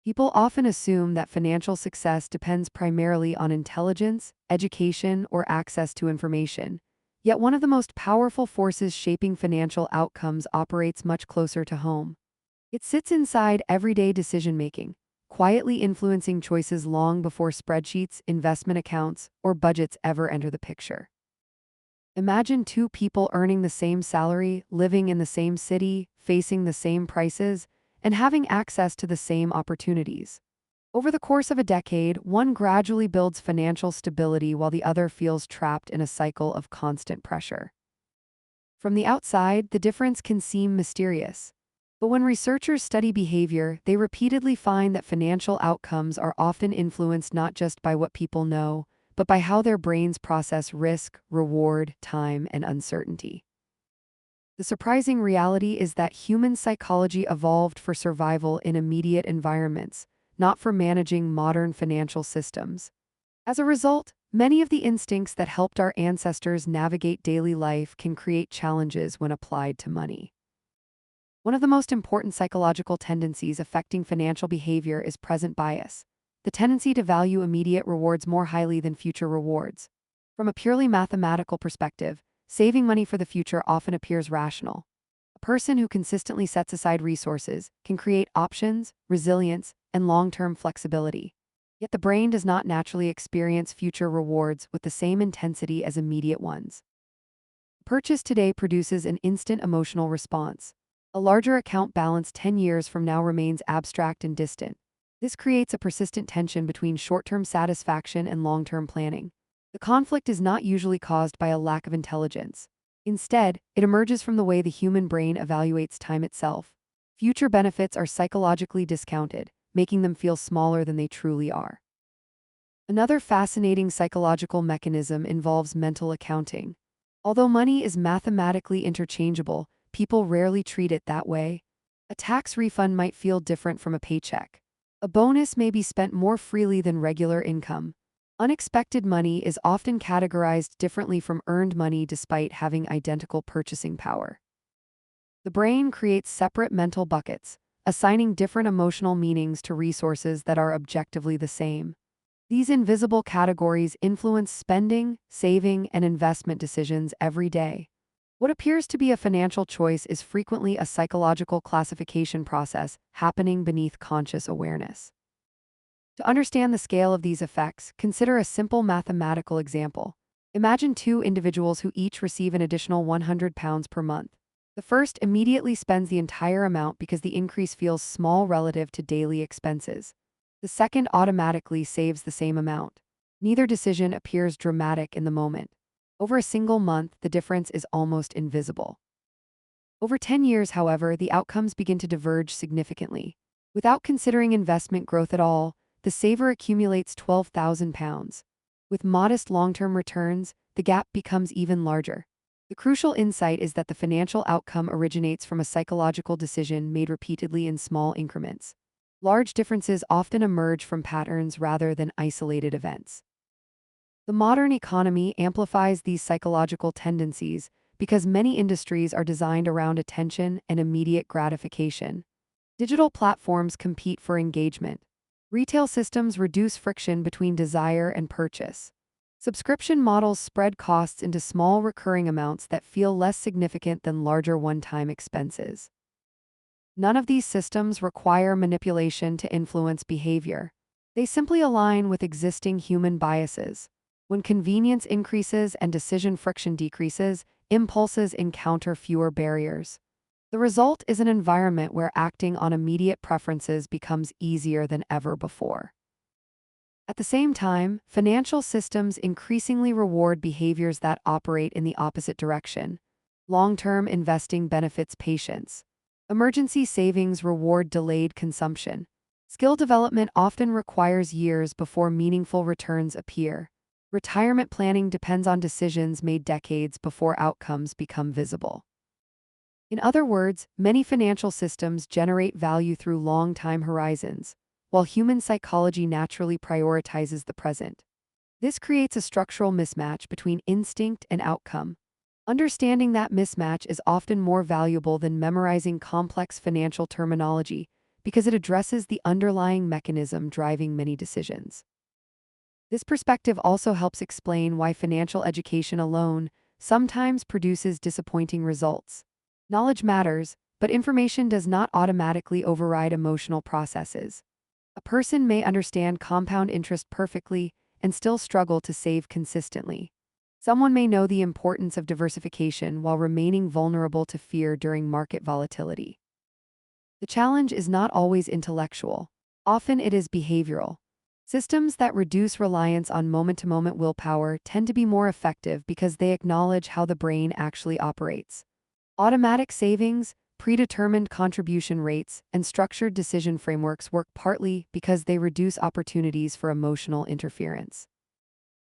People often assume that financial success depends primarily on intelligence, education, or access to information. Yet one of the most powerful forces shaping financial outcomes operates much closer to home. It sits inside everyday decision-making, quietly influencing choices long before spreadsheets, investment accounts, or budgets ever enter the picture. Imagine two people earning the same salary, living in the same city, facing the same prices, and having access to the same opportunities. Over the course of a decade, one gradually builds financial stability while the other feels trapped in a cycle of constant pressure. From the outside, the difference can seem mysterious. But when researchers study behavior, they repeatedly find that financial outcomes are often influenced not just by what people know, but by how their brains process risk, reward, time, and uncertainty. The surprising reality is that human psychology evolved for survival in immediate environments, not for managing modern financial systems. As a result, many of the instincts that helped our ancestors navigate daily life can create challenges when applied to money. One of the most important psychological tendencies affecting financial behavior is present bias, the tendency to value immediate rewards more highly than future rewards. From a purely mathematical perspective, saving money for the future often appears rational. A person who consistently sets aside resources can create options, resilience, and long-term flexibility. Yet the brain does not naturally experience future rewards with the same intensity as immediate ones. Purchase today produces an instant emotional response. A larger account balance 10 years from now remains abstract and distant. This creates a persistent tension between short-term satisfaction and long-term planning. The conflict is not usually caused by a lack of intelligence. Instead, it emerges from the way the human brain evaluates time itself. Future benefits are psychologically discounted, making them feel smaller than they truly are. Another fascinating psychological mechanism involves mental accounting. Although money is mathematically interchangeable, people rarely treat it that way. A tax refund might feel different from a paycheck. A bonus may be spent more freely than regular income. Unexpected money is often categorized differently from earned money despite having identical purchasing power. The brain creates separate mental buckets, assigning different emotional meanings to resources that are objectively the same. These invisible categories influence spending, saving, and investment decisions every day. What appears to be a financial choice is frequently a psychological classification process happening beneath conscious awareness. To understand the scale of these effects, consider a simple mathematical example. Imagine two individuals who each receive an additional £100 per month. The first immediately spends the entire amount because the increase feels small relative to daily expenses. The second automatically saves the same amount. Neither decision appears dramatic in the moment. Over a single month, the difference is almost invisible. Over 10 years, however, the outcomes begin to diverge significantly. Without considering investment growth at all, the saver accumulates £12,000. With modest long-term returns, the gap becomes even larger. The crucial insight is that the financial outcome originates from a psychological decision made repeatedly in small increments. Large differences often emerge from patterns rather than isolated events. The modern economy amplifies these psychological tendencies because many industries are designed around attention and immediate gratification. Digital platforms compete for engagement. Retail systems reduce friction between desire and purchase. Subscription models spread costs into small recurring amounts that feel less significant than larger one-time expenses. None of these systems require manipulation to influence behavior. They simply align with existing human biases. When convenience increases and decision friction decreases, impulses encounter fewer barriers. The result is an environment where acting on immediate preferences becomes easier than ever before. At the same time, financial systems increasingly reward behaviors that operate in the opposite direction. Long-term investing benefits patience. Emergency savings reward delayed consumption. Skill development often requires years before meaningful returns appear. Retirement planning depends on decisions made decades before outcomes become visible. In other words, many financial systems generate value through long time horizons, while human psychology naturally prioritizes the present. This creates a structural mismatch between instinct and outcome. Understanding that mismatch is often more valuable than memorizing complex financial terminology because it addresses the underlying mechanism driving many decisions. This perspective also helps explain why financial education alone sometimes produces disappointing results. Knowledge matters, but information does not automatically override emotional processes. A person may understand compound interest perfectly and still struggle to save consistently. Someone may know the importance of diversification while remaining vulnerable to fear during market volatility. The challenge is not always intellectual. Often it is behavioral. Systems that reduce reliance on moment-to-moment willpower tend to be more effective because they acknowledge how the brain actually operates. Automatic savings, predetermined contribution rates, and structured decision frameworks work partly because they reduce opportunities for emotional interference.